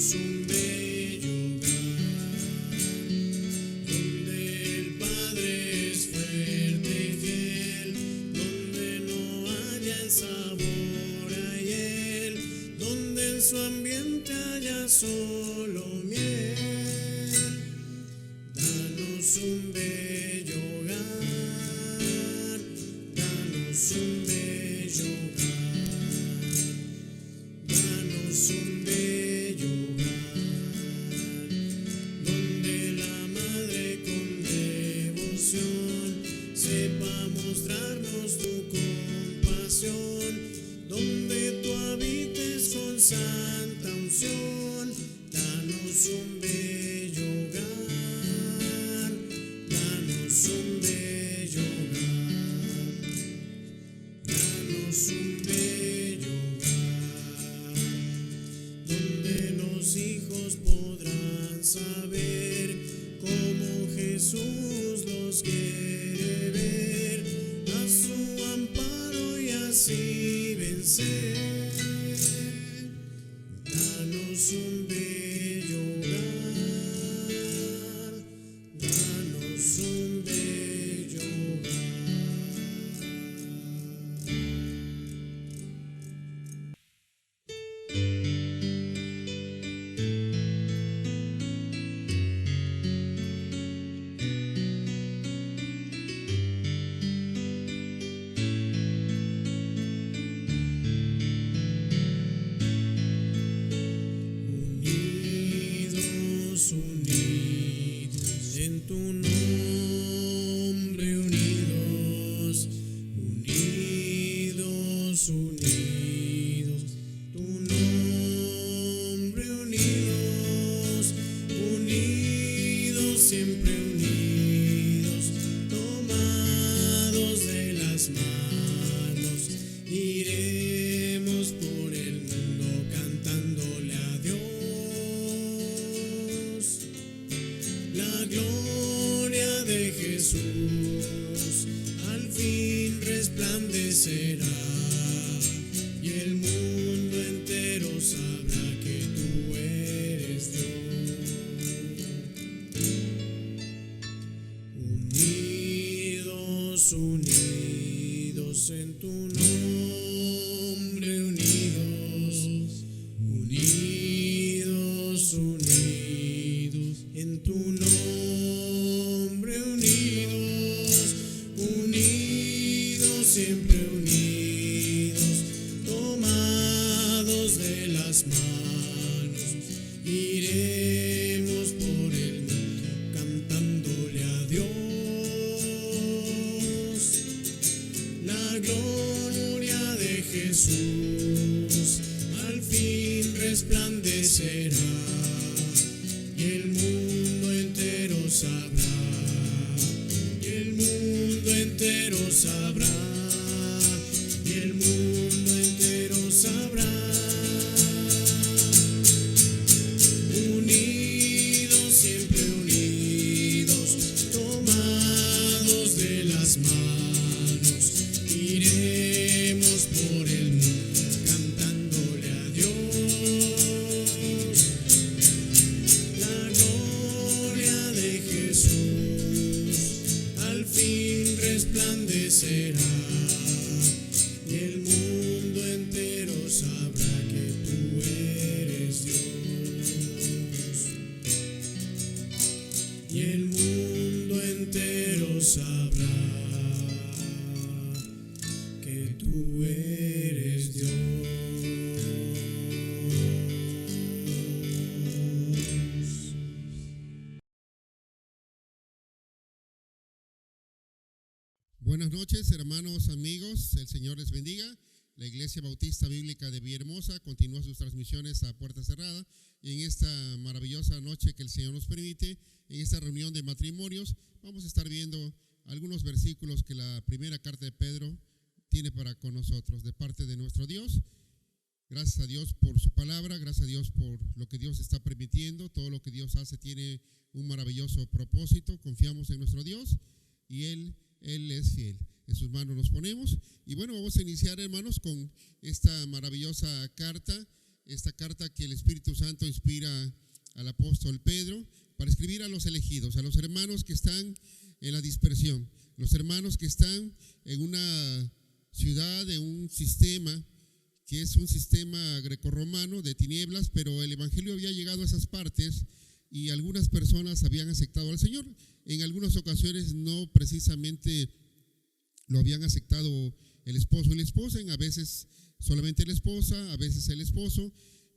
un bello hogar, donde el Padre es fuerte y fiel, donde no haya el sabor a hiel, donde en su ambiente haya solo miel. Danos un bello hogar, danos un bello hogar, danos un bello hogar, donde la Madre con devoción sepa mostrarnos tu compasión, donde tú habites con santa unción. Danos un bello hogar, danos un bello hogar, danos un bello hogar, donde los hijos podrán saber cómo Jesús los quiere ver, a su amparo y así vencer. Danos un bello hogar, danos un bello unidos, unidos en tu nombre, unidos, unidos, unidos, tu nombre, unidos, unidos, siempre unidos, tomados de las manos, iremos por el mundo cantándole a Dios. La gloria de Jesús al fin resplandecerá, y el mundo entero sabrá que tú eres Dios. Unidos, unidos en tu nombre, unidos, unidos, unidos en tu nombre, unidos, unidos, siempre unidos, tomados de las manos, iremos por el mundo cantándole a Dios. La gloria de Jesús al fin resplandecerá, y el mundo entero sabrá, y el mundo entero sabrá, y el mundo entero sabrá. Unidos, siempre unidos, tomados de las manos, iremos por el mundo cantándole a Dios. La gloria de Jesús al fin resplandecerá, y el mundo entero sabrá que tú eres Dios. Y el mundo entero sabrá que tú eres Dios. Buenas noches, hermanos, amigos. El Señor les bendiga. La Iglesia Bautista Bíblica de Villahermosa continúa sus transmisiones a puerta cerrada, y en esta maravillosa noche que el Señor nos permite, en esta reunión de matrimonios, vamos a estar viendo algunos versículos que la primera carta de Pedro tiene para con nosotros, de parte de nuestro Dios. Gracias a Dios por su palabra, gracias a Dios por lo que Dios está permitiendo. Todo lo que Dios hace tiene un maravilloso propósito. Confiamos en nuestro Dios y Él es fiel. En sus manos nos ponemos. Y bueno, vamos a iniciar, hermanos, con esta maravillosa carta esta carta que el Espíritu Santo inspira al apóstol Pedro para escribir a los elegidos, a los hermanos que están en la dispersión, los hermanos que están en una ciudad, en un sistema que es un sistema grecorromano de tinieblas, pero el evangelio había llegado a esas partes y algunas personas habían aceptado al Señor. En algunas ocasiones no precisamente lo habían aceptado el esposo y la esposa, a veces solamente la esposa, a veces el esposo,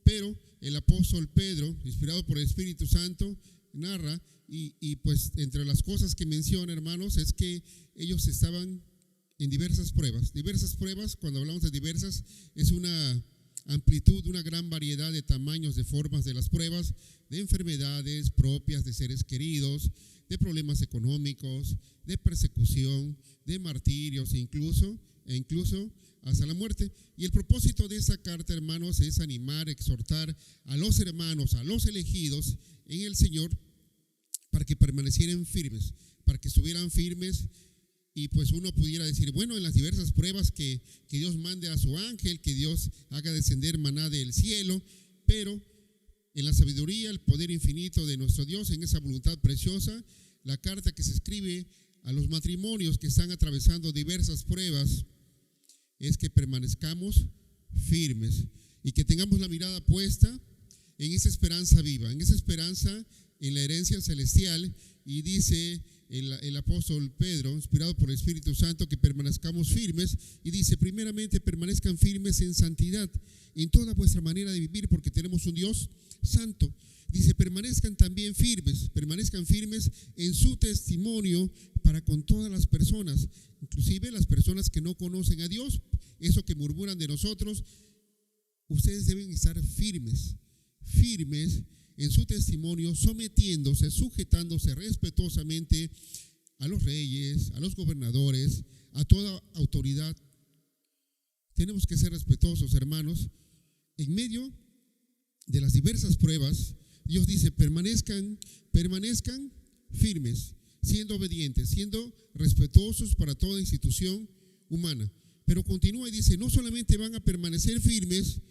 pero el apóstol Pedro, inspirado por el Espíritu Santo, narra y pues entre las cosas que menciona, hermanos, es que ellos estaban en diversas pruebas. Diversas pruebas, cuando hablamos de diversas, es una amplitud, una gran variedad de tamaños, de formas de las pruebas, de enfermedades propias de seres queridos, de problemas económicos, de persecución, de martirios, incluso hasta la muerte. Y el propósito de esta carta, hermanos, es animar, exhortar a los hermanos, a los elegidos en el Señor, para que permanecieran firmes, para que estuvieran firmes. Y pues uno pudiera decir, bueno, en las diversas pruebas que Dios mande a su ángel, que Dios haga descender maná del cielo, pero en la sabiduría, el poder infinito de nuestro Dios, en esa voluntad preciosa, la carta que se escribe a los matrimonios que están atravesando diversas pruebas es que permanezcamos firmes y que tengamos la mirada puesta en esa esperanza viva, en esa esperanza en la herencia celestial. Y dice el apóstol Pedro, inspirado por el Espíritu Santo, que permanezcamos firmes, y dice, primeramente permanezcan firmes en santidad, en toda vuestra manera de vivir, porque tenemos un Dios santo. Dice, permanezcan también firmes, permanezcan firmes en su testimonio para con todas las personas, inclusive las personas que no conocen a Dios, eso que murmuran de nosotros. Ustedes deben estar firmes en su testimonio, sometiéndose, sujetándose respetuosamente a los reyes, a los gobernadores, a toda autoridad. Tenemos que ser respetuosos, hermanos. En medio de las diversas pruebas, Dios dice, permanezcan firmes, siendo obedientes, siendo respetuosos para toda institución humana. Pero continúa y dice, no solamente van a permanecer firmes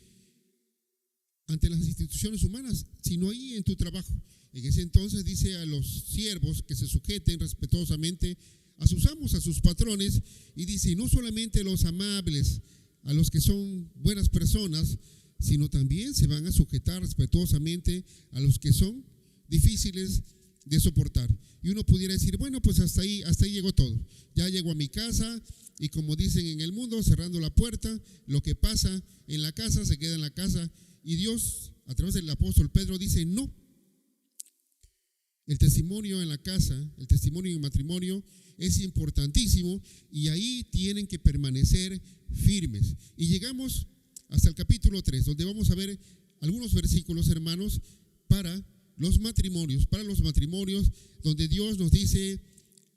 ante las instituciones humanas, sino ahí en tu trabajo. En ese entonces dice a los siervos que se sujeten respetuosamente a sus amos, a sus patrones, y dice, no solamente los amables, a los que son buenas personas, sino también se van a sujetar respetuosamente a los que son difíciles de soportar. Y uno pudiera decir, bueno, pues hasta ahí llegó todo. Ya llego a mi casa y, como dicen en el mundo, cerrando la puerta, lo que pasa en la casa se queda en la casa. Y Dios, a través del apóstol Pedro, dice, no. El testimonio en la casa, el testimonio en el matrimonio es importantísimo, y ahí tienen que permanecer firmes. Y llegamos hasta el capítulo 3, donde vamos a ver algunos versículos, hermanos, para los matrimonios, donde Dios nos dice,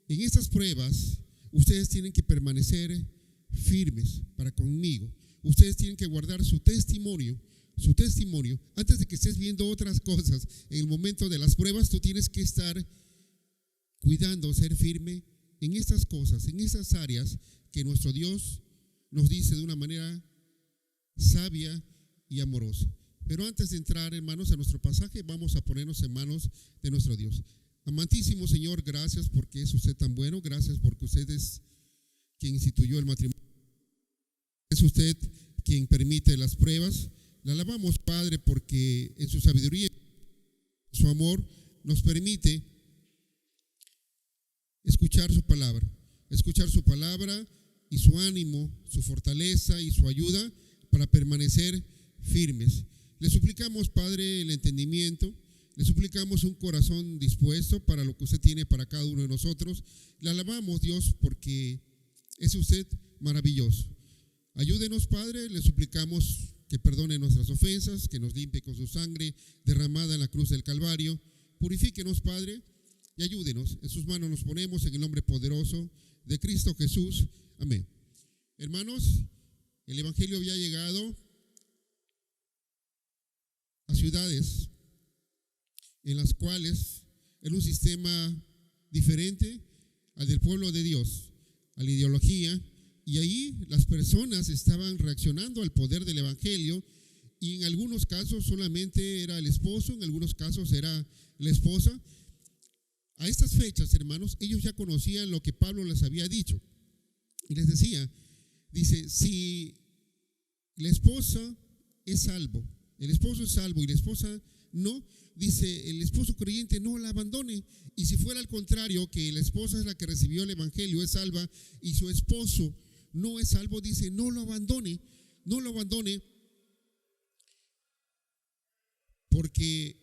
en estas pruebas, ustedes tienen que permanecer firmes para conmigo. Ustedes tienen que guardar su testimonio, antes de que estés viendo otras cosas. En el momento de las pruebas, tú tienes que estar cuidando, ser firme en estas cosas, en esas áreas que nuestro Dios nos dice de una manera sabia y amorosa. Pero antes de entrar, hermanos, a nuestro pasaje, vamos a ponernos en manos de nuestro Dios. Amantísimo Señor, gracias porque es usted tan bueno, gracias porque usted es quien instituyó el matrimonio, es usted quien permite las pruebas. Le alabamos, Padre, porque en su sabiduría, su amor, nos permite escuchar su palabra y su ánimo, su fortaleza y su ayuda para permanecer firmes. Le suplicamos, Padre, el entendimiento, le suplicamos un corazón dispuesto para lo que usted tiene para cada uno de nosotros. Le alabamos, Dios, porque es usted maravilloso. Ayúdenos, Padre, le suplicamos que perdone nuestras ofensas, que nos limpie con su sangre derramada en la cruz del Calvario. Purifíquenos, Padre, y ayúdenos. En sus manos nos ponemos en el nombre poderoso de Cristo Jesús. Amén. Hermanos, el Evangelio había llegado a ciudades en las cuales era un sistema diferente al del pueblo de Dios, a la ideología, y ahí las personas estaban reaccionando al poder del Evangelio y en algunos casos solamente era el esposo, en algunos casos era la esposa. A estas fechas, hermanos, ellos ya conocían lo que Pablo les había dicho. Y les decía, dice, si la esposa es salvo, el esposo es salvo y la esposa no, dice, el esposo creyente no la abandone. Y si fuera al contrario, que la esposa es la que recibió el evangelio, es salva, y su esposo no es salvo, dice, no lo abandone, porque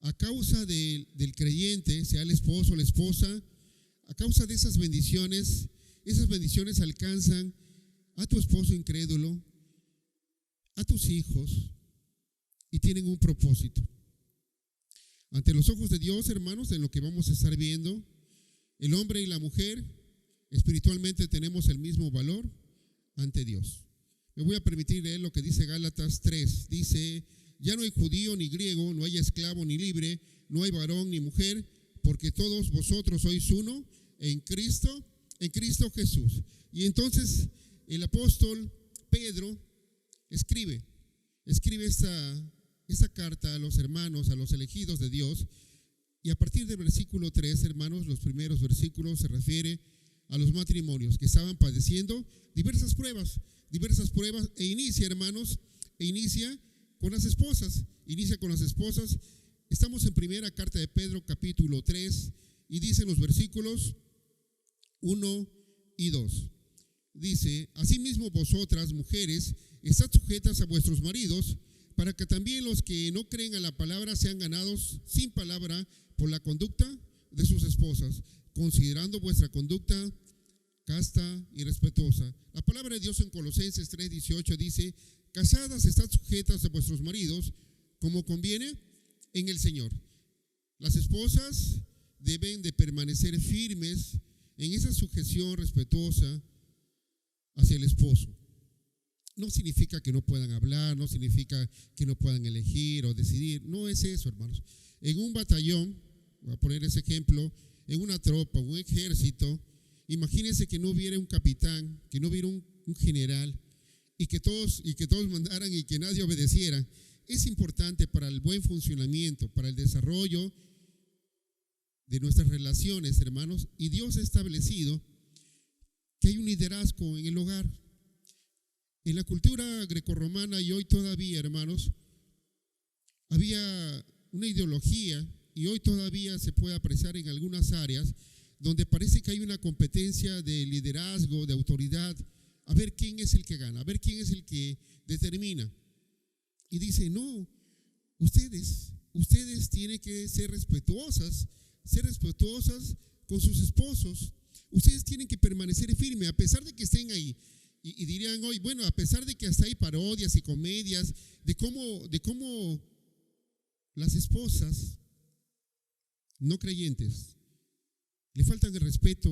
a causa del creyente, sea el esposo o la esposa, a causa de esas bendiciones alcanzan a tu esposo incrédulo, a tus hijos, y tienen un propósito. Ante los ojos de Dios, hermanos, en lo que vamos a estar viendo, el hombre y la mujer espiritualmente tenemos el mismo valor ante Dios. Me voy a permitir leer lo que dice Gálatas 3. Dice, ya no hay judío ni griego, no hay esclavo ni libre, no hay varón ni mujer, porque todos vosotros sois uno en Cristo Jesús. Y entonces el apóstol Pedro escribe esta carta a los hermanos, a los elegidos de Dios, y a partir del versículo 3, hermanos, los primeros versículos se refiere a los matrimonios que estaban padeciendo diversas pruebas, e inicia, hermanos, con las esposas. Estamos en primera carta de Pedro, capítulo 3, y dicen los versículos 1 y 2. Dice, asimismo vosotras, mujeres, estad sujetas a vuestros maridos, para que también los que no creen a la palabra sean ganados sin palabra por la conducta de sus esposas, considerando vuestra conducta casta y respetuosa. La palabra de Dios en Colosenses 3:18 dice, casadas, estad sujetas a vuestros maridos, como conviene en el Señor. Las esposas deben de permanecer firmes en esa sujeción respetuosa hacia el esposo. No significa que no puedan hablar, no significa que no puedan elegir o decidir. No es eso, hermanos. En un batallón, voy a poner ese ejemplo, en una tropa, un ejército, imagínense que no hubiera un capitán, que no hubiera un general, y que todos mandaran y que nadie obedeciera. Es importante para el buen funcionamiento, para el desarrollo de nuestras relaciones, hermanos, y Dios ha establecido que hay un liderazgo en el hogar. En la cultura grecorromana y hoy todavía, hermanos, había una ideología, y hoy todavía se puede apreciar en algunas áreas, donde parece que hay una competencia de liderazgo, de autoridad, a ver quién es el que gana, a ver quién es el que determina. Y dice, no, ustedes tienen que ser respetuosas con sus esposos. Ustedes tienen que permanecer firmes, a pesar de que estén ahí. Y dirían hoy, bueno, a pesar de que hasta hay parodias y comedias de cómo las esposas no creyentes le faltan el respeto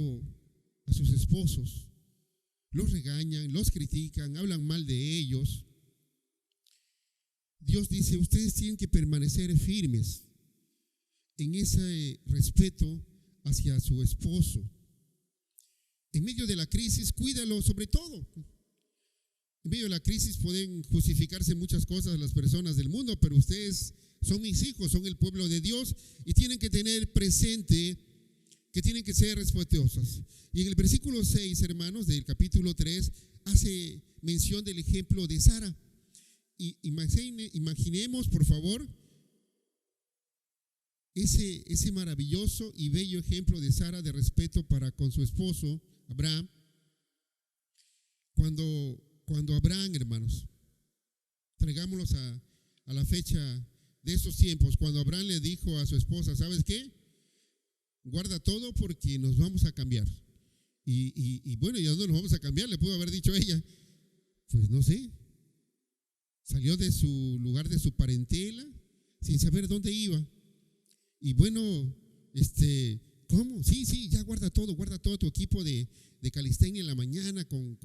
a sus esposos, los regañan, los critican, hablan mal de ellos. Dios dice, ustedes tienen que permanecer firmes en ese respeto hacia su esposo. En medio de la crisis, cuídalo sobre todo. En medio de la crisis pueden justificarse muchas cosas las personas del mundo, pero ustedes son mis hijos, son el pueblo de Dios y tienen que tener presente que tienen que ser respetuosas. Y en el versículo 6, hermanos, del capítulo 3, hace mención del ejemplo de Sara. Y imaginemos, por favor, ese maravilloso y bello ejemplo de Sara de respeto para con su esposo Abraham. Cuando Abraham, hermanos, traigámoslos a la fecha de esos tiempos, cuando Abraham le dijo a su esposa, ¿sabes qué? Guarda todo porque nos vamos a cambiar. Y bueno, ¿y a dónde nos vamos a cambiar? Le pudo haber dicho ella. Pues no sé. Salió de su lugar de su parentela sin saber dónde iba. Y bueno, ¿cómo? Sí, ya guarda todo tu equipo de calistenia en la mañana con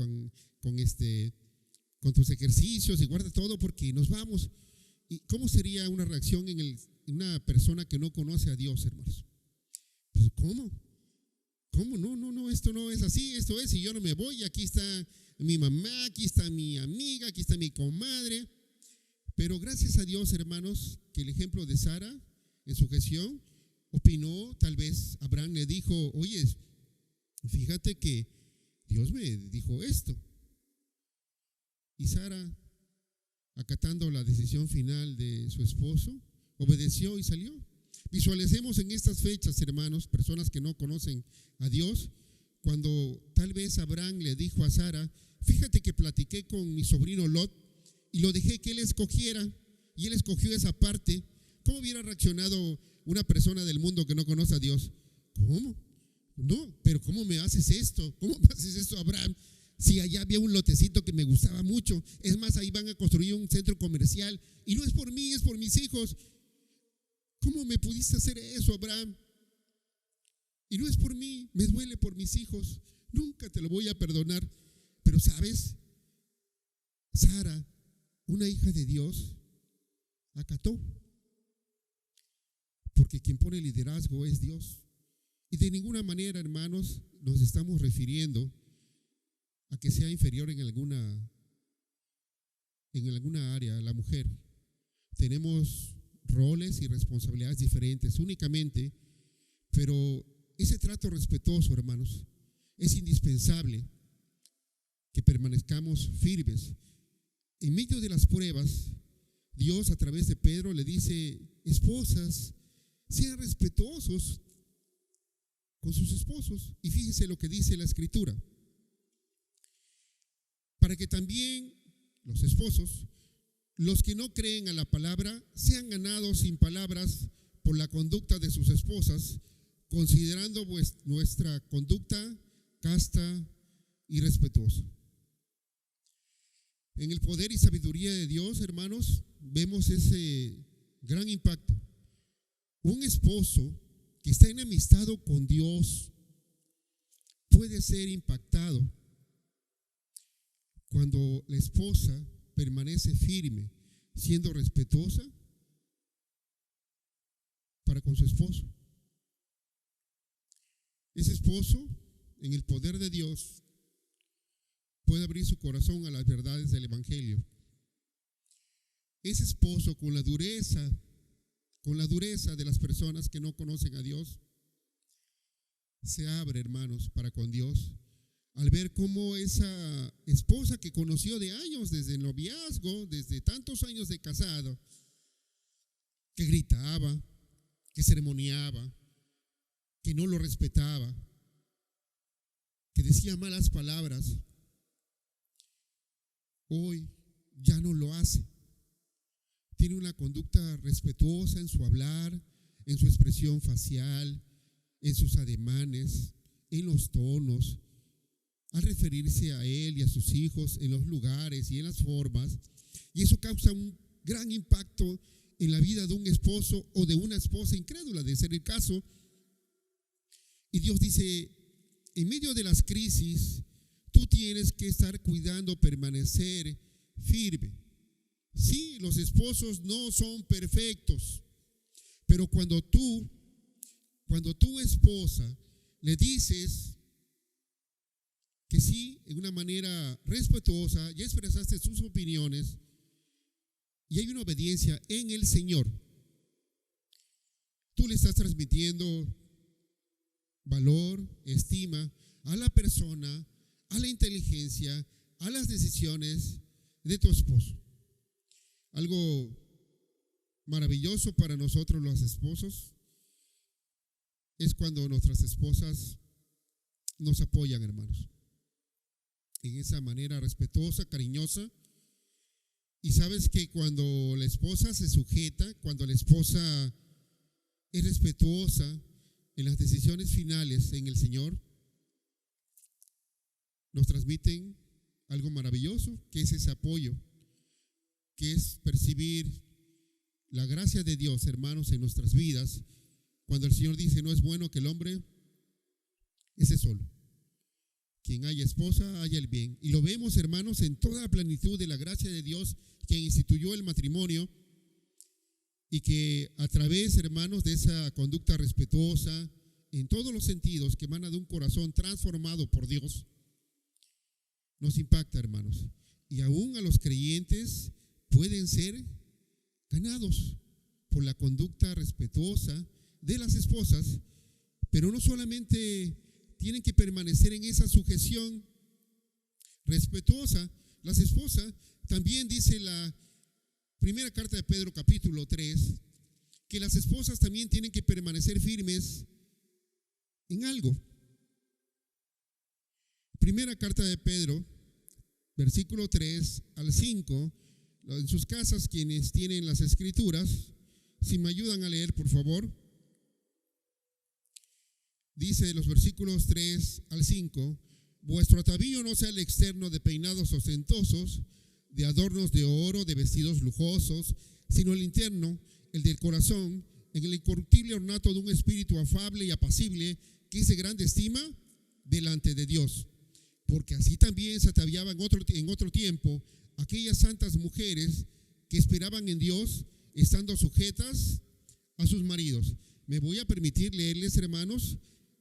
tus ejercicios, y guarda todo porque nos vamos. ¿Y cómo sería una reacción en una persona que no conoce a Dios, hermanos? Pues, ¿cómo ¿cómo? No, esto no es así, esto es, y yo no me voy, aquí está mi mamá, aquí está mi amiga, aquí está mi comadre. Pero gracias a Dios, hermanos, que el ejemplo de Sara en sujeción opinó, tal vez Abraham le dijo, oye, fíjate que Dios me dijo esto. Y Sara, acatando la decisión final de su esposo, obedeció y salió. Visualicemos en estas fechas, hermanos, personas que no conocen a Dios, cuando tal vez Abraham le dijo a Sara, fíjate que platiqué con mi sobrino Lot y lo dejé que él escogiera, y él escogió esa parte. ¿Cómo hubiera reaccionado una persona del mundo que no conoce a Dios? ¿Cómo? No, pero ¿cómo me haces esto? ¿Cómo me haces esto, Abraham? Si allá había un lotecito que me gustaba mucho, es más, ahí van a construir un centro comercial, y no es por mí, es por mis hijos. ¿Cómo me pudiste hacer eso, Abraham? Y no es por mí, me duele por mis hijos, nunca te lo voy a perdonar. Pero ¿sabes? Sara, una hija de Dios, acató, porque quien pone liderazgo es Dios. Y de ninguna manera, hermanos, nos estamos refiriendo a que sea inferior en alguna área la mujer. Tenemos roles y responsabilidades diferentes únicamente, pero ese trato respetuoso, hermanos, es indispensable que permanezcamos firmes. En medio de las pruebas, Dios a través de Pedro le dice, esposas, sean respetuosos con sus esposos. Y fíjense lo que dice la Escritura, para que también los esposos, los que no creen a la palabra, sean ganados sin palabras por la conducta de sus esposas, considerando nuestra conducta casta y respetuosa. En el poder y sabiduría de Dios, hermanos, vemos ese gran impacto. Un esposo que está enemistado con Dios puede ser impactado cuando la esposa permanece firme, siendo respetuosa para con su esposo. Ese esposo, en el poder de Dios, puede abrir su corazón a las verdades del Evangelio. Ese esposo, con la dureza de las personas que no conocen a Dios, se abre, hermanos, para con Dios, al ver cómo esa esposa que conoció de años, desde el noviazgo, desde tantos años de casado, que gritaba, que sermoneaba, que no lo respetaba, que decía malas palabras, hoy ya no lo hace. Tiene una conducta respetuosa en su hablar, en su expresión facial, en sus ademanes, en los tonos, al referirse a él y a sus hijos en los lugares y en las formas. Y eso causa un gran impacto en la vida de un esposo o de una esposa incrédula, de ser el caso. Y Dios dice, en medio de las crisis, tú tienes que estar cuidando, permanecer firme. Sí, los esposos no son perfectos, pero cuando tu esposa le dices que sí, en una manera respetuosa, ya expresaste sus opiniones y hay una obediencia en el Señor, tú le estás transmitiendo valor, estima a la persona, a la inteligencia, a las decisiones de tu esposo. Algo maravilloso para nosotros los esposos es cuando nuestras esposas nos apoyan, hermanos, en esa manera respetuosa, cariñosa. Y sabes que cuando la esposa se sujeta, cuando la esposa es respetuosa en las decisiones finales en el Señor, nos transmiten algo maravilloso, que es ese apoyo, que es percibir la gracia de Dios, hermanos, en nuestras vidas. Cuando el Señor dice, no es bueno que el hombre esté solo. Quien haya esposa, haya el bien. Y lo vemos, hermanos, en toda la plenitud de la gracia de Dios, quien instituyó el matrimonio, y que a través, hermanos, de esa conducta respetuosa en todos los sentidos, que emana de un corazón transformado por Dios, nos impacta, hermanos. Y aún a los creyentes pueden ser ganados por la conducta respetuosa de las esposas, pero no solamente tienen que permanecer en esa sujeción respetuosa. Las esposas, también dice la primera carta de Pedro, capítulo 3, que las esposas también tienen que permanecer firmes en algo. Primera carta de Pedro, versículo 3 al 5, en sus casas, quienes tienen las escrituras, si me ayudan a leer, por favor. Dice los versículos 3 al 5: vuestro atavío no sea el externo de peinados ostentosos, de adornos de oro, de vestidos lujosos, sino el interno, el del corazón, en el incorruptible ornato de un espíritu afable y apacible, que es de grande estima delante de Dios. Porque así también se ataviaban en otro tiempo aquellas santas mujeres que esperaban en Dios, estando sujetas a sus maridos. Me voy a permitir leerles, hermanos,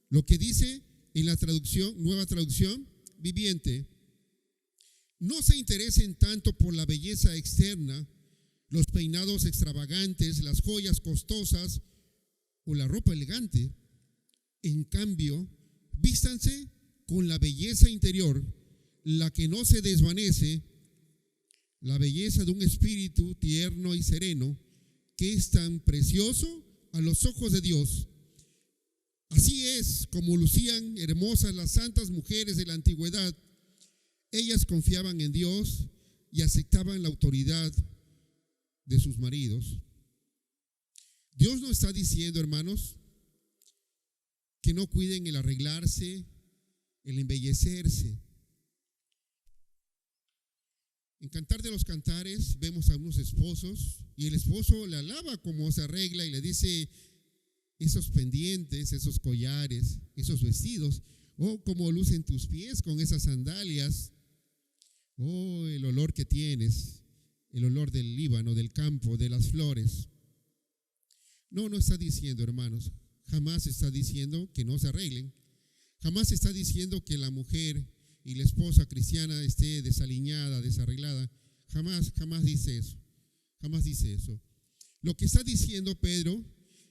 lo que dice en la traducción, nueva traducción viviente. No se interesen tanto por la belleza externa, los peinados extravagantes, las joyas costosas o la ropa elegante. En cambio, vístanse con la belleza interior, la que no se desvanece, la belleza de un espíritu tierno y sereno, que es tan precioso a los ojos de Dios. Así es como lucían hermosas las santas mujeres de la antigüedad. Ellas confiaban en Dios y aceptaban la autoridad de sus maridos. Dios no está diciendo, hermanos, que no cuiden el arreglarse, el embellecerse. En Cantar de los Cantares vemos a unos esposos y el esposo le alaba cómo se arregla y le dice esos pendientes, esos collares, esos vestidos, cómo lucen tus pies con esas sandalias, el olor que tienes, el olor del Líbano, del campo, de las flores. No está diciendo, hermanos, jamás está diciendo que no se arreglen, jamás está diciendo que la mujer y la esposa cristiana esté desaliñada, desarreglada. Jamás dice eso. Jamás dice eso. Lo que está diciendo Pedro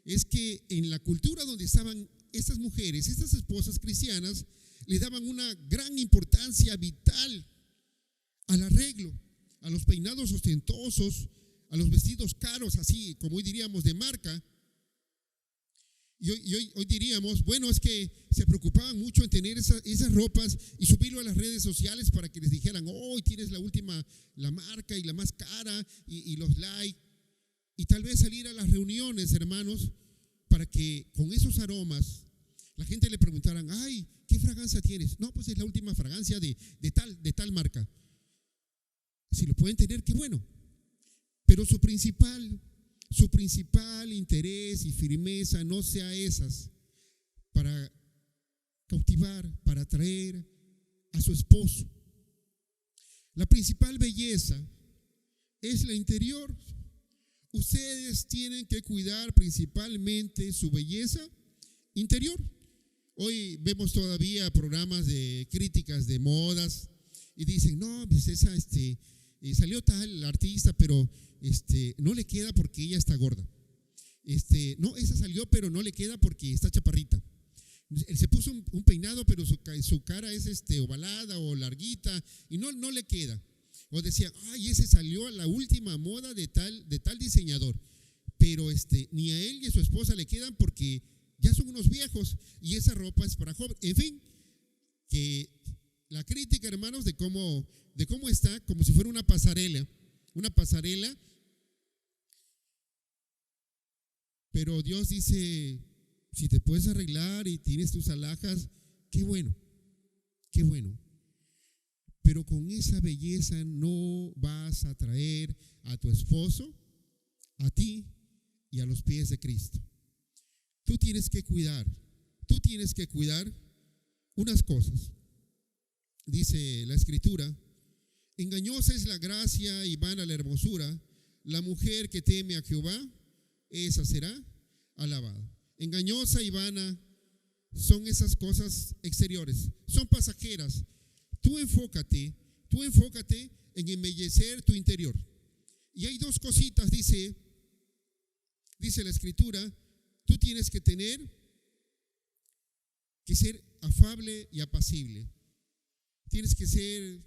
es que en la cultura donde estaban estas mujeres, estas esposas cristianas, le daban una gran importancia vital al arreglo, a los peinados ostentosos, a los vestidos caros, así como hoy diríamos de marca. Y hoy diríamos, bueno, es que se preocupaban mucho en tener esas ropas y subirlo a las redes sociales para que les dijeran, hoy tienes la última, la marca y la más cara y los likes. Y tal vez salir a las reuniones, hermanos, para que con esos aromas la gente le preguntaran, ay, ¿qué fragancia tienes? No, pues es la última fragancia de tal marca. Si lo pueden tener, qué bueno. Pero su principal interés y firmeza no sea esas para cautivar, para atraer a su esposo. La principal belleza es la interior. Ustedes tienen que cuidar principalmente su belleza interior. Hoy vemos todavía programas de críticas de modas y dicen, no, pues esa salió tal artista, pero no le queda porque ella está gorda. No, esa salió, pero no le queda porque está chaparrita. Él se puso un peinado, pero su cara es ovalada o larguita y no le queda. O decía, ay, ese salió a la última moda de tal diseñador, pero ni a él ni a su esposa le quedan porque ya son unos viejos y esa ropa es para jóvenes. En fin, que la crítica, hermanos, de cómo está, como si fuera una pasarela, pero Dios dice, si te puedes arreglar y tienes tus alhajas, qué bueno. Pero con esa belleza no vas a traer a tu esposo, a ti y a los pies de Cristo. Tú tienes que cuidar unas cosas. Dice la Escritura, engañosa es la gracia y vana la hermosura, la mujer que teme a Jehová, esa será alabada. Engañosa y vana son esas cosas exteriores, son pasajeras. Tú enfócate en embellecer tu interior. Y hay dos cositas, dice la Escritura, tú tienes que ser afable y apacible. Tienes que ser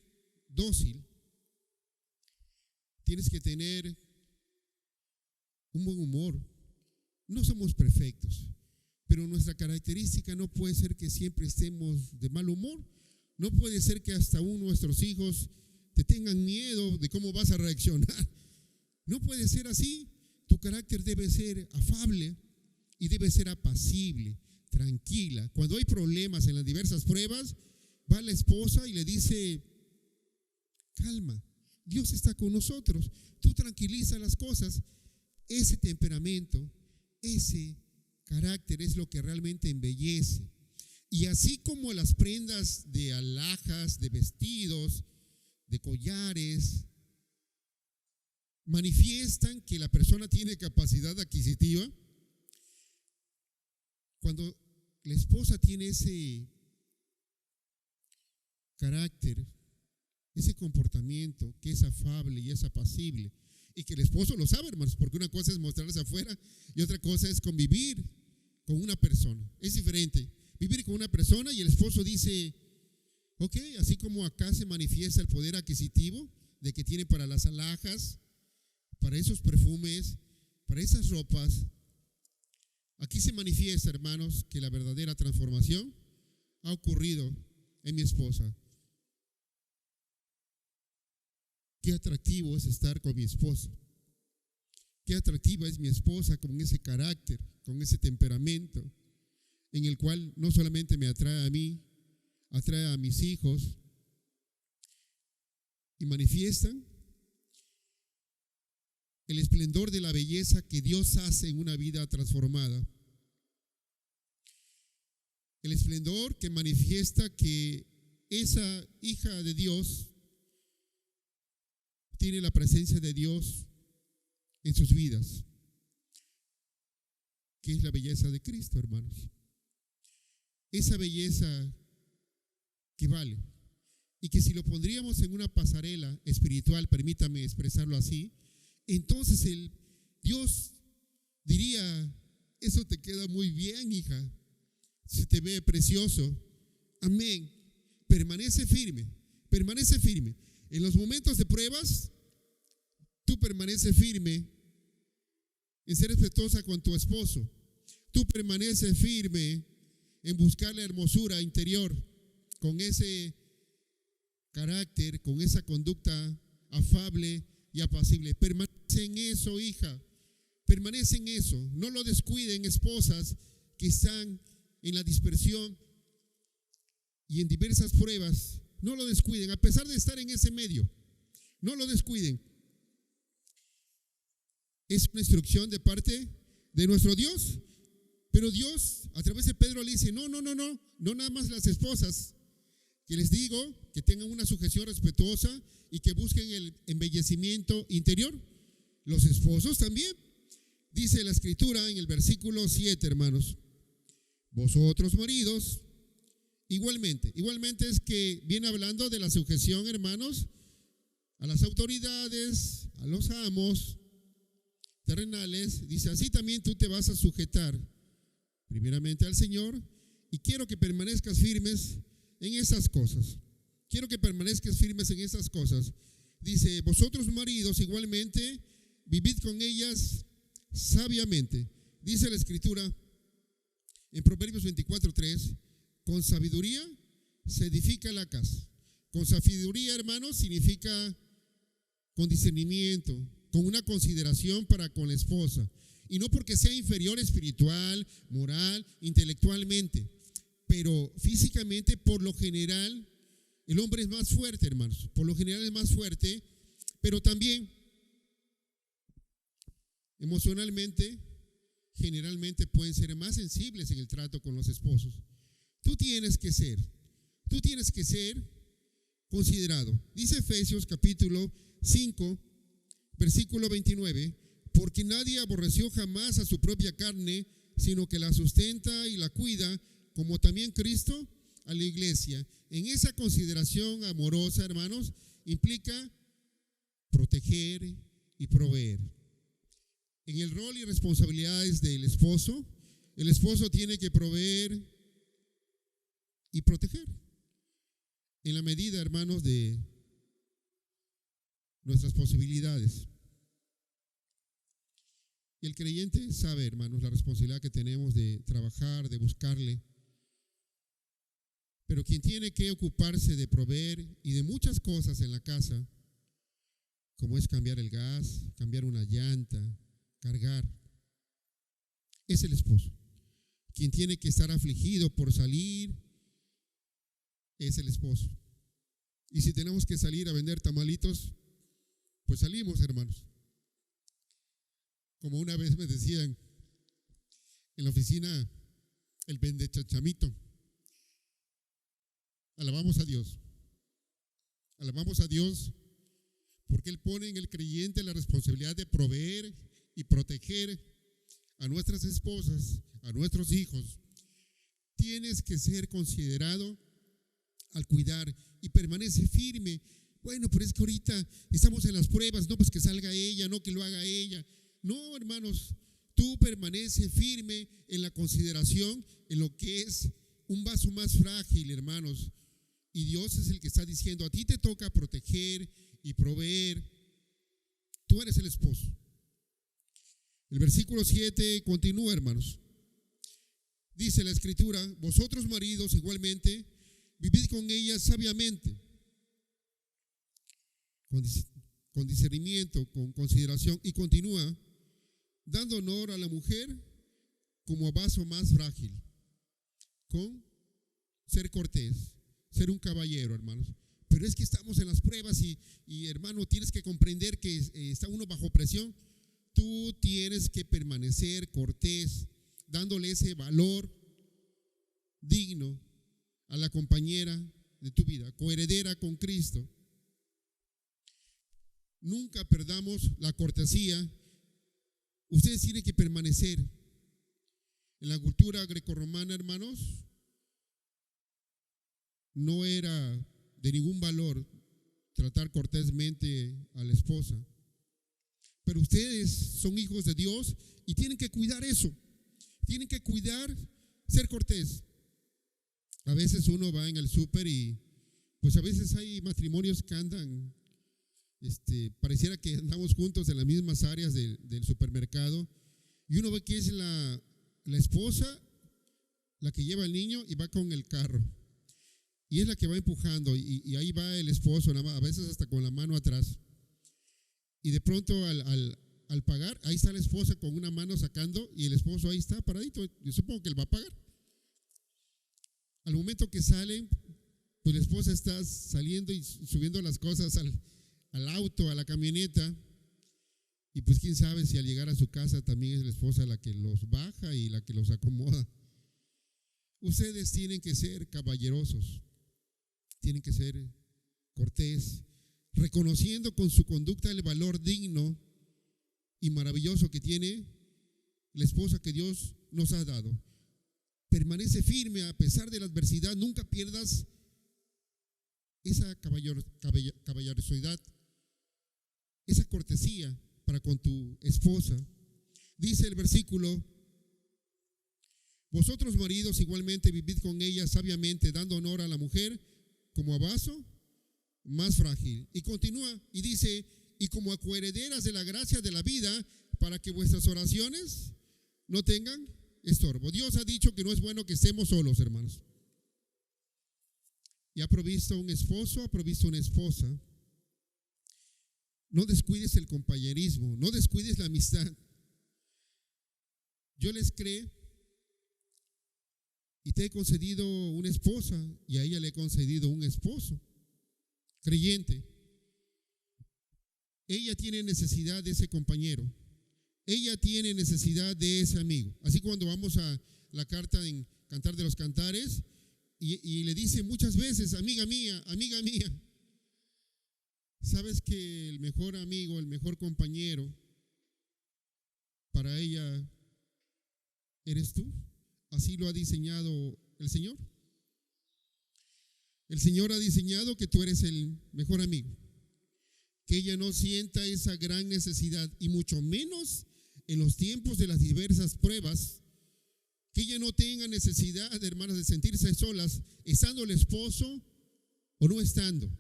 dócil. Tienes que tener un buen humor. No somos perfectos, pero nuestra característica no puede ser que siempre estemos de mal humor. No puede ser que hasta nuestros hijos te tengan miedo de cómo vas a reaccionar. No puede ser así. Tu carácter debe ser afable y debe ser apacible, tranquila. Cuando hay problemas en las diversas pruebas, va la esposa y le dice: calma, Dios está con nosotros. Tú tranquiliza las cosas. Ese temperamento, ese carácter es lo que realmente embellece. Y así como las prendas de alhajas, de vestidos, de collares, manifiestan que la persona tiene capacidad adquisitiva, cuando la esposa tiene ese carácter, ese comportamiento que es afable y es apacible, y que el esposo lo sabe, hermanos, porque una cosa es mostrarse afuera y otra cosa es convivir con una persona. Es diferente vivir con una persona y el esposo dice: ok, así como acá se manifiesta el poder adquisitivo de que tiene para las alhajas, para esos perfumes, para esas ropas, aquí se manifiesta, hermanos, que la verdadera transformación ha ocurrido en mi esposa. Qué atractivo es estar con mi esposa. Qué atractiva es mi esposa con ese carácter, con ese temperamento, en el cual no solamente me atrae a mí, atrae a mis hijos, y manifiestan el esplendor de la belleza que Dios hace en una vida transformada. El esplendor que manifiesta que esa hija de Dios tiene la presencia de Dios en sus vidas, que es la belleza de Cristo, hermanos. Esa belleza que vale, y que si lo pondríamos en una pasarela espiritual, permítame expresarlo así, entonces Dios diría: eso te queda muy bien, hija, se te ve precioso, amén. Permanece firme. En los momentos de pruebas, tú permaneces firme en ser respetuosa con tu esposo. Tú permaneces firme en buscar la hermosura interior, con ese carácter, con esa conducta afable y apacible. Permanece en eso, hija. Permanece en eso. No lo descuiden, esposas que están en la dispersión y en diversas pruebas. No lo descuiden, a pesar de estar en ese medio. No lo descuiden. Es una instrucción de parte de nuestro Dios. Pero Dios, a través de Pedro, le dice: no nada más las esposas, que les digo que tengan una sujeción respetuosa y que busquen el embellecimiento interior. Los esposos también. Dice la Escritura en el versículo 7, hermanos: vosotros, maridos, igualmente es que viene hablando de la sujeción, hermanos, a las autoridades, a los amos terrenales. Dice: así también tú te vas a sujetar primeramente al Señor, y quiero que permanezcas firmes en esas cosas. Dice: vosotros, maridos, igualmente vivid con ellas sabiamente. Dice la Escritura en Proverbios 24:3: con sabiduría se edifica la casa. Con sabiduría, hermanos, significa con discernimiento, con una consideración para con la esposa. Y no porque sea inferior espiritual, moral, intelectualmente, pero físicamente, por lo general, el hombre es más fuerte, hermanos. Por lo general es más fuerte, pero también emocionalmente, generalmente pueden ser más sensibles en el trato con los esposos. Tú tienes que ser considerado. Dice Efesios capítulo 5, versículo 29: porque nadie aborreció jamás a su propia carne, sino que la sustenta y la cuida, como también Cristo a la iglesia. En esa consideración amorosa, hermanos, implica proteger y proveer. En el rol y responsabilidades del esposo, el esposo tiene que proveer y proteger. En la medida, hermanos, de nuestras posibilidades. Y el creyente sabe, hermanos, la responsabilidad que tenemos de trabajar, de buscarle. Pero quien tiene que ocuparse de proveer y de muchas cosas en la casa, como es cambiar el gas, cambiar una llanta, cargar, es el esposo. Quien tiene que estar afligido por salir es el esposo. Y si tenemos que salir a vender tamalitos, pues salimos, hermanos. Como una vez me decían en la oficina, el vendechachamito. Alabamos a Dios. Alabamos a Dios porque Él pone en el creyente la responsabilidad de proveer y proteger a nuestras esposas, a nuestros hijos. Tienes que ser considerado al cuidar y permanece firme. Bueno, pero es que ahorita estamos en las pruebas, no, pues que salga ella, no que lo haga ella. No, hermanos, tú permanece firme en la consideración, en lo que es un vaso más frágil, hermanos. Y Dios es el que está diciendo, a ti te toca proteger y proveer. Tú eres el esposo. El versículo 7 continúa, hermanos. Dice la Escritura, vosotros maridos igualmente, vivid con ella sabiamente, con discernimiento, con consideración, y continúa, dando honor a la mujer como a vaso más frágil, con ser cortés, ser un caballero, hermanos. Pero es que estamos en las pruebas y hermano, tienes que comprender que está uno bajo presión. Tú tienes que permanecer cortés, dándole ese valor digno a la compañera de tu vida, coheredera con Cristo. Nunca perdamos la cortesía. Ustedes tienen que permanecer. En la cultura grecorromana, hermanos, no era de ningún valor tratar cortésmente a la esposa. Pero ustedes son hijos de Dios y tienen que cuidar eso. Tienen que cuidar ser cortés. A veces uno va en el súper y pues a veces hay matrimonios que andan, pareciera que andamos juntos en las mismas áreas del supermercado, y uno ve que es la esposa la que lleva al niño y va con el carro, y es la que va empujando, y ahí va el esposo, a veces hasta con la mano atrás, y de pronto al pagar, ahí está la esposa con una mano sacando y el esposo ahí está paradito. Yo supongo que él va a pagar. Al momento que salen, pues la esposa está saliendo y subiendo las cosas al auto, a la camioneta, y pues quién sabe si al llegar a su casa también es la esposa la que los baja y la que los acomoda. Ustedes tienen que ser caballerosos, tienen que ser cortés, reconociendo con su conducta el valor digno y maravilloso que tiene la esposa que Dios nos ha dado. Permanece firme a pesar de la adversidad, nunca pierdas esa caballerosidad, esa cortesía para con tu esposa. Dice el versículo, vosotros maridos igualmente vivid con ella sabiamente, dando honor a la mujer como a vaso más frágil. Y continúa y dice, y como a coherederas de la gracia de la vida, para que vuestras oraciones no tengan estorbo. Dios ha dicho que no es bueno que estemos solos, hermanos. Y ha provisto un esposo, ha provisto una esposa. No descuides el compañerismo, no descuides la amistad. Yo les creo y te he concedido una esposa y a ella le he concedido un esposo creyente. Ella tiene necesidad de ese compañero. Ella tiene necesidad de ese amigo. Así cuando vamos a la carta en Cantar de los Cantares y le dice muchas veces, amiga mía, ¿sabes que el mejor amigo, el mejor compañero para ella eres tú? Así lo ha diseñado el Señor. El Señor ha diseñado que tú eres el mejor amigo. Que ella no sienta esa gran necesidad, y mucho menos en los tiempos de las diversas pruebas, que ella no tenga necesidad, hermanas, de sentirse solas, estando el esposo o no estando,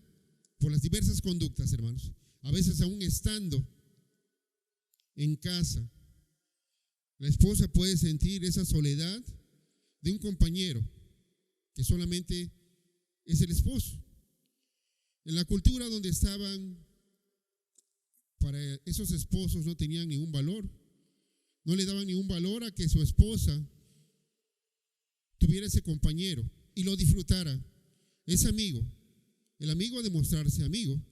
por las diversas conductas, hermanos. A veces aún estando en casa, la esposa puede sentir esa soledad de un compañero que solamente es el esposo. En la cultura donde estaban, para esos esposos no tenían ningún valor. No le daban ningún valor a que su esposa tuviera ese compañero y lo disfrutara. Ese amigo, el amigo de mostrarse amigo.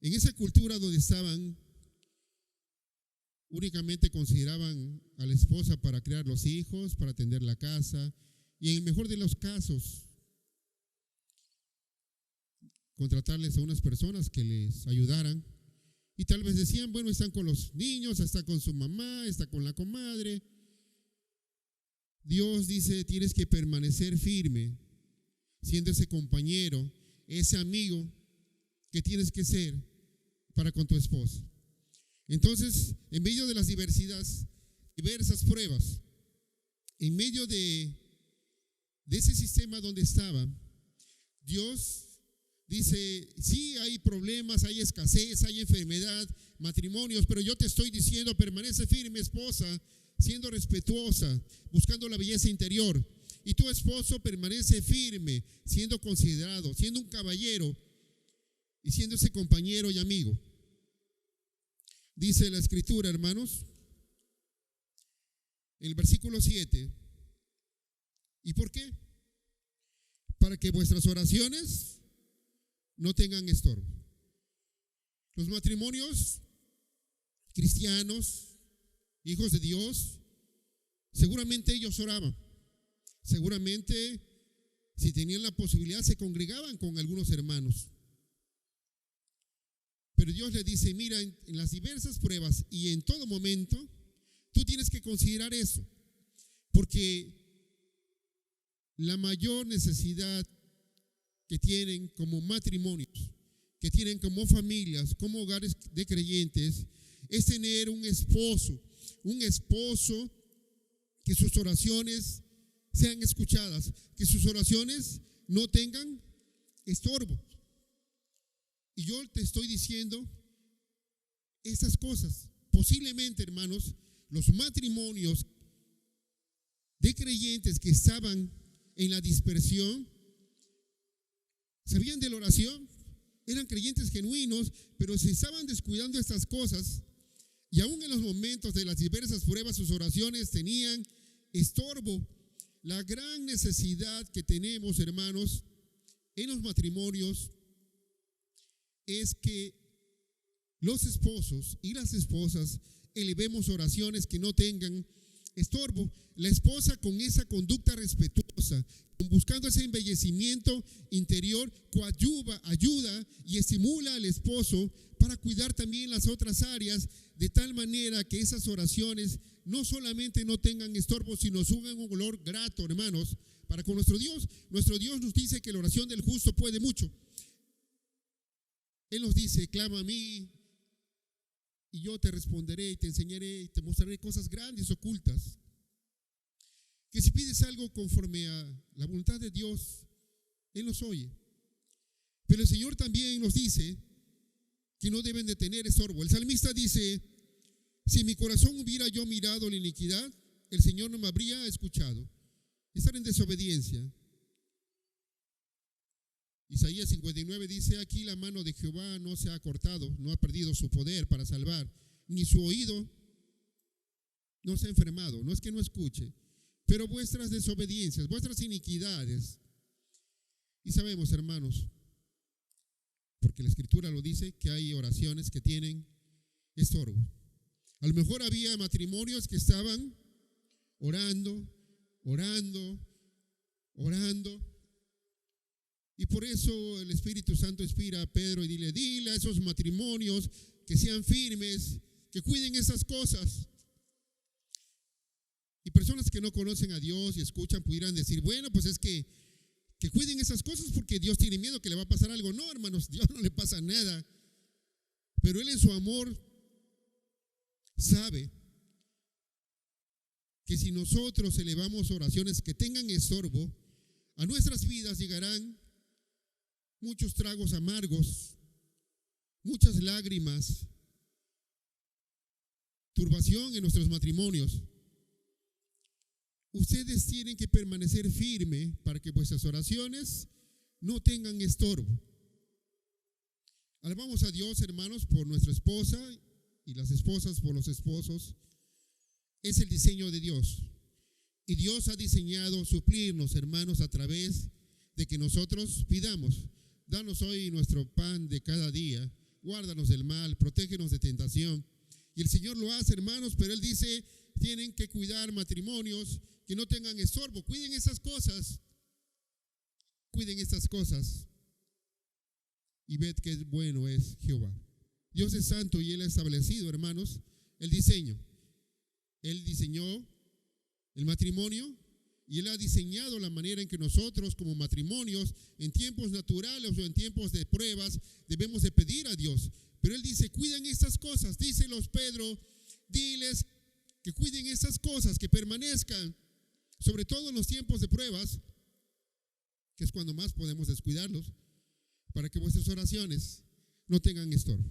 En esa cultura donde estaban, únicamente consideraban a la esposa para criar los hijos, para atender la casa, y en el mejor de los casos, contratarles a unas personas que les ayudaran. Y tal vez decían, bueno, están con los niños, está con su mamá, está con la comadre. Dios dice, tienes que permanecer firme, siendo ese compañero, ese amigo que tienes que ser para con tu esposa. Entonces, en medio de las diversas pruebas, en medio de ese sistema donde estaba, Dios dice, sí, hay problemas, hay escasez, hay enfermedad, matrimonios, pero yo te estoy diciendo, permanece firme, esposa, siendo respetuosa, buscando la belleza interior. Y tu esposo permanece firme, siendo considerado, siendo un caballero y siendo ese compañero y amigo. Dice la Escritura, hermanos, en el versículo 7, ¿y por qué? Para que vuestras oraciones no tengan estorbo. Los matrimonios cristianos, hijos de Dios, seguramente ellos oraban. Seguramente, si tenían la posibilidad, se congregaban con algunos hermanos. Pero Dios le dice, mira, en las diversas pruebas y en todo momento, tú tienes que considerar eso. Porque la mayor necesidad que tienen como matrimonios, que tienen como familias, como hogares de creyentes, es tener un esposo que sus oraciones sean escuchadas, que sus oraciones no tengan estorbo. Y yo te estoy diciendo esas cosas. Posiblemente, hermanos, los matrimonios de creyentes que estaban en la dispersión, sabían de la oración, eran creyentes genuinos, pero se estaban descuidando estas cosas, y aún en los momentos de las diversas pruebas sus oraciones tenían estorbo. La gran necesidad que tenemos, hermanos, en los matrimonios es que los esposos y las esposas elevemos oraciones que no tengan estorbo. La esposa, con esa conducta respetuosa, buscando ese embellecimiento interior, coadyuva, ayuda y estimula al esposo para cuidar también las otras áreas, de tal manera que esas oraciones no solamente no tengan estorbo, sino suban un olor grato, hermanos, para con nuestro Dios. Nuestro Dios nos dice que la oración del justo puede mucho. Él nos dice, clama a mí y yo te responderé y te enseñaré y te mostraré cosas grandes ocultas. Que si pides algo conforme a la voluntad de Dios, Él nos oye. Pero el Señor también nos dice que no deben de tener estorbo. El salmista dice, si mi corazón hubiera yo mirado la iniquidad, el Señor no me habría escuchado. Estar en desobediencia. Isaías 59 dice, aquí la mano de Jehová no se ha cortado, no ha perdido su poder para salvar, ni su oído no se ha enfermado. No es que no escuche, pero vuestras desobediencias, vuestras iniquidades. Y sabemos, hermanos, porque la Escritura lo dice, que hay oraciones que tienen estorbo. A lo mejor había matrimonios que estaban orando. Y por eso el Espíritu Santo inspira a Pedro y dile a esos matrimonios que sean firmes, que cuiden esas cosas. Y personas que no conocen a Dios y escuchan pudieran decir, bueno, pues es que cuiden esas cosas porque Dios tiene miedo que le va a pasar algo. No, hermanos, Dios no le pasa nada. Pero Él en su amor sabe que si nosotros elevamos oraciones que tengan estorbo, a nuestras vidas llegarán muchos tragos amargos, muchas lágrimas, turbación en nuestros matrimonios. Ustedes tienen que permanecer firmes para que vuestras oraciones no tengan estorbo. Alabamos a Dios, hermanos, por nuestra esposa y las esposas por los esposos. Es el diseño de Dios. Y Dios ha diseñado suplirnos, hermanos, a través de que nosotros pidamos. Danos hoy nuestro pan de cada día. Guárdanos del mal, protégenos de tentación. Y el Señor lo hace, hermanos, pero Él dice, tienen que cuidar matrimonios que no tengan estorbo. Cuiden esas cosas. Cuiden estas cosas. Y ved qué bueno es Jehová. Dios es santo y Él ha establecido, hermanos, el diseño. Él diseñó el matrimonio y Él ha diseñado la manera en que nosotros como matrimonios, en tiempos naturales o en tiempos de pruebas, debemos de pedir a Dios. Pero Él dice, cuiden estas cosas. Díselos, Pedro, diles que cuiden estas cosas, que permanezcan, sobre todo en los tiempos de pruebas, que es cuando más podemos descuidarlos, para que vuestras oraciones no tengan estorbo.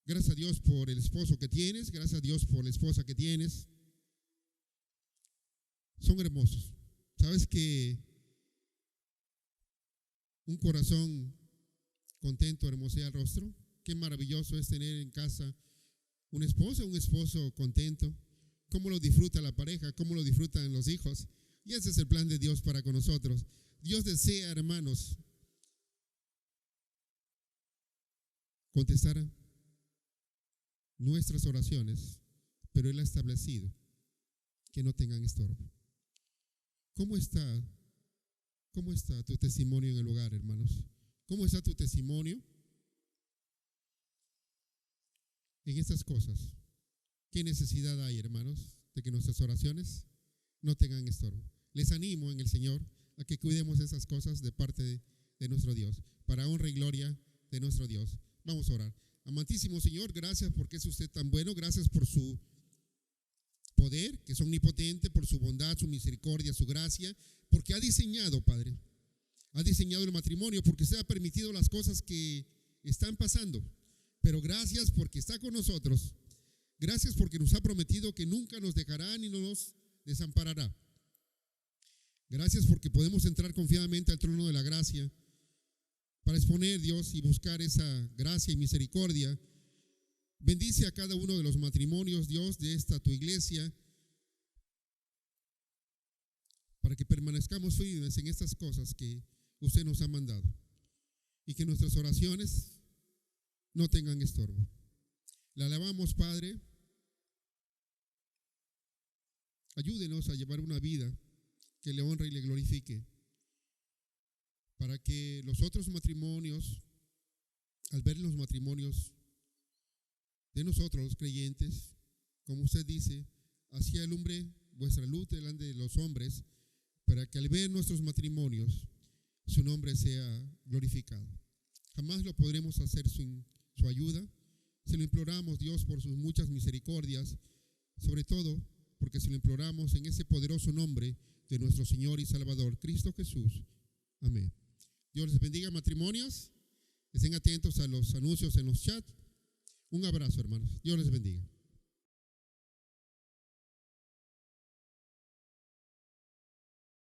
Gracias a Dios por el esposo que tienes, gracias a Dios por la esposa que tienes. Son hermosos. ¿Sabes que un corazón contento hermosea el rostro? Qué maravilloso es tener en casa una esposa, un esposo contento. Cómo lo disfruta la pareja, cómo lo disfrutan los hijos. Y ese es el plan de Dios para con nosotros. Dios desea, hermanos, contestar nuestras oraciones, pero Él ha establecido que no tengan estorbo. ¿Cómo está tu testimonio en el hogar, hermanos? ¿Cómo está tu testimonio en estas cosas? ¿Qué necesidad hay, hermanos, de que nuestras oraciones no tengan estorbo? Les animo en el Señor a que cuidemos esas cosas de parte de nuestro Dios, para honra y gloria de nuestro Dios. Vamos a orar. Amantísimo Señor, gracias porque es usted tan bueno, gracias por su poder, que es omnipotente, por su bondad, su misericordia, su gracia, porque ha diseñado, Padre, ha diseñado el matrimonio, porque usted ha permitido las cosas que están pasando, pero gracias porque está con nosotros, gracias porque nos ha prometido que nunca nos dejará ni nos desamparará. Gracias porque podemos entrar confiadamente al trono de la gracia para exponer, Dios, y buscar esa gracia y misericordia. Bendice a cada uno de los matrimonios, Dios, de esta tu iglesia, para que permanezcamos firmes en estas cosas que usted nos ha mandado y que nuestras oraciones no tengan estorbo. Le alabamos, Padre. Ayúdenos a llevar una vida que le honre y le glorifique, para que los otros matrimonios, al ver los matrimonios de nosotros los creyentes, como usted dice, así alumbre vuestra luz delante de los hombres, para que al ver nuestros matrimonios su nombre sea glorificado. Jamás lo podremos hacer sin su ayuda. Se lo imploramos, Dios, por sus muchas misericordias, sobre todo porque se lo imploramos en ese poderoso nombre de nuestro Señor y Salvador, Cristo Jesús. Amén. Dios les bendiga, matrimonios. Estén atentos a los anuncios en los chats. Un abrazo, hermanos. Dios les bendiga.